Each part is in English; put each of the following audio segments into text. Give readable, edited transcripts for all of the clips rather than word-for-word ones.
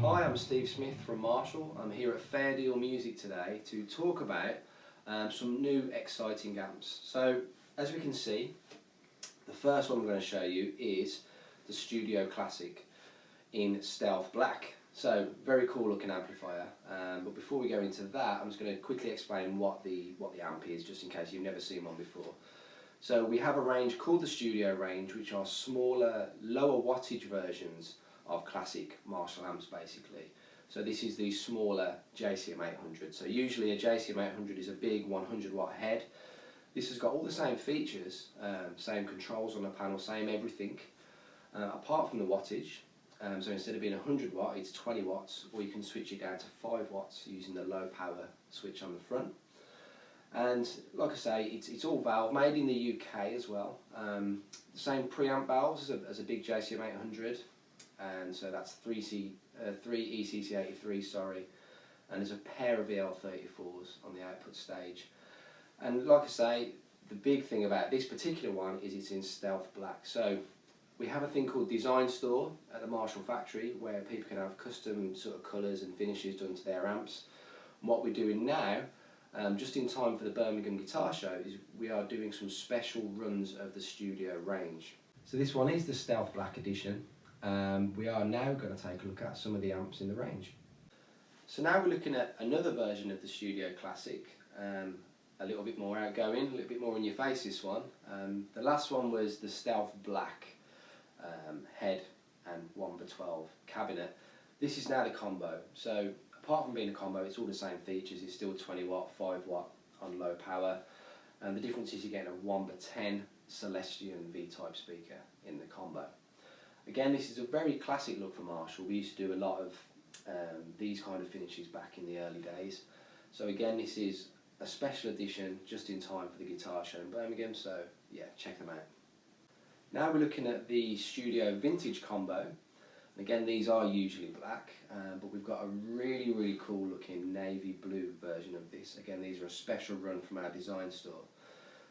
Hi, I'm Steve Smith from Marshall. I'm here at Fair Deal Music today to talk about some new exciting amps. So, as we can see, the first one I'm going to show you is the Studio Classic in Stealth Black. So, very cool looking amplifier. But before we go into that, I'm just going to quickly explain what the amp is, just in case you've never seen one before. So, we have a range called the Studio range, which are smaller, lower wattage versions of classic Marshall amps basically. So this is the smaller JCM 800. So usually a JCM 800 is a big 100 watt head. This has got all the same features, same controls on the panel, same everything, apart from the wattage. So instead of being 100 watt, it's 20 watts, or you can switch it down to 5 watts using the low power switch on the front. And like I say, it's all valve, made in the UK as well. The same preamp valves as a big JCM 800. And so that's three ECC83, sorry, and there's a pair of EL34s on the output stage. And like I say, the big thing about this particular one is it's in Stealth Black. So we have a thing called Design Store at the Marshall factory where people can have custom sort of colours and finishes done to their amps. And what we're doing now, just in time for the Birmingham Guitar Show, is we are doing some special runs of the Studio range. So this one is the Stealth Black edition. We are now going to take a look at some of the amps in the range. So now we're looking at another version of the Studio Classic, a little bit more outgoing, a little bit more in your face this one. The last one was the Stealth Black head and 1x12 cabinet. This is now the combo. So apart from being a combo, it's all the same features. It's still 20 watt, 5 watt on low power. And the difference is you're getting a 1x10 Celestion V-type speaker in the combo. Again, this is a very classic look for Marshall. We used to do a lot of these kind of finishes back in the early days. So again, this is a special edition just in time for the guitar show in Birmingham, so yeah, check them out. Now we're looking at the Studio Vintage combo. And again, these are usually black, but we've got a really cool looking navy blue version of this. Again, these are a special run from our Design Store.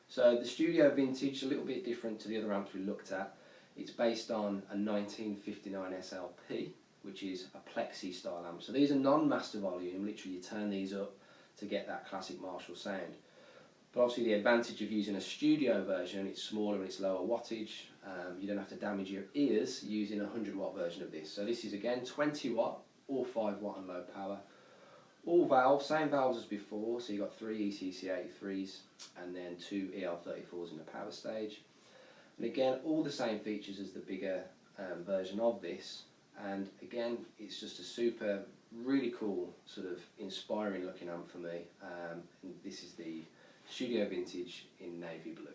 So the Studio Vintage, a little bit different to the other amps we looked at. It's based on a 1959 SLP, which is a plexi style amp. So these are non-master volume, literally you turn these up to get that classic Marshall sound. But obviously the advantage of using a studio version, it's smaller and it's lower wattage. You don't have to damage your ears using a 100 watt version of this. So this is again 20 watt or 5 watt on low power. All valves, same valves as before, so you've got 3 ECC83s and then 2 EL34s in the power stage. And again, all the same features as the bigger version of this, and again, it's just a super, really cool, sort of inspiring looking amp for me. And this is the Studio Vintage in navy blue.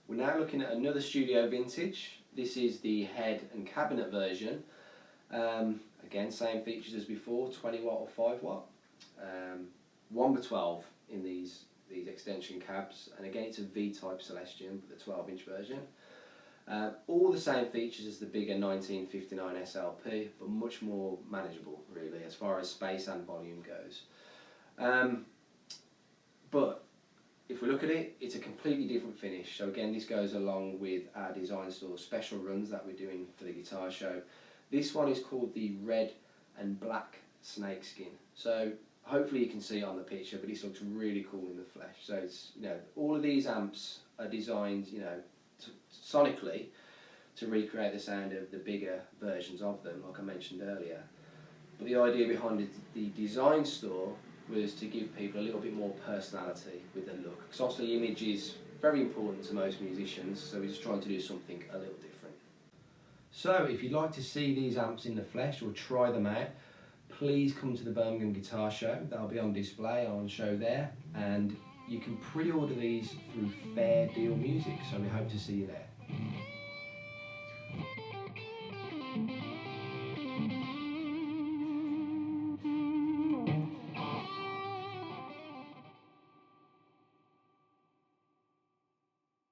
We're now looking at another Studio Vintage. This is the head and cabinet version. Again, same features as before, 20 watt or 5 watt. 1x12 in these extension cabs, and again it's a V-type Celestion, but the 12-inch version. All the same features as the bigger 1959 SLP, but much more manageable really as far as space and volume goes. But if we look at it, it's a completely different finish. So again, this goes along with our Design Store special runs that we're doing for the guitar show. This one is called the red and black snakeskin. So hopefully you can see it on the picture, but this looks really cool in the flesh. So it's, you know, all of these amps are designed, you know, sonically to recreate the sound of the bigger versions of them, like I mentioned earlier. But the idea behind the Design Store was to give people a little bit more personality with their look. Because obviously image is very important to most musicians, so we're just trying to do something a little different. So if you'd like to see these amps in the flesh or try them out, please come to the Birmingham Guitar Show. They'll be on display on show there, and you can pre-order these through Fair Deal Music, so we hope to see you there.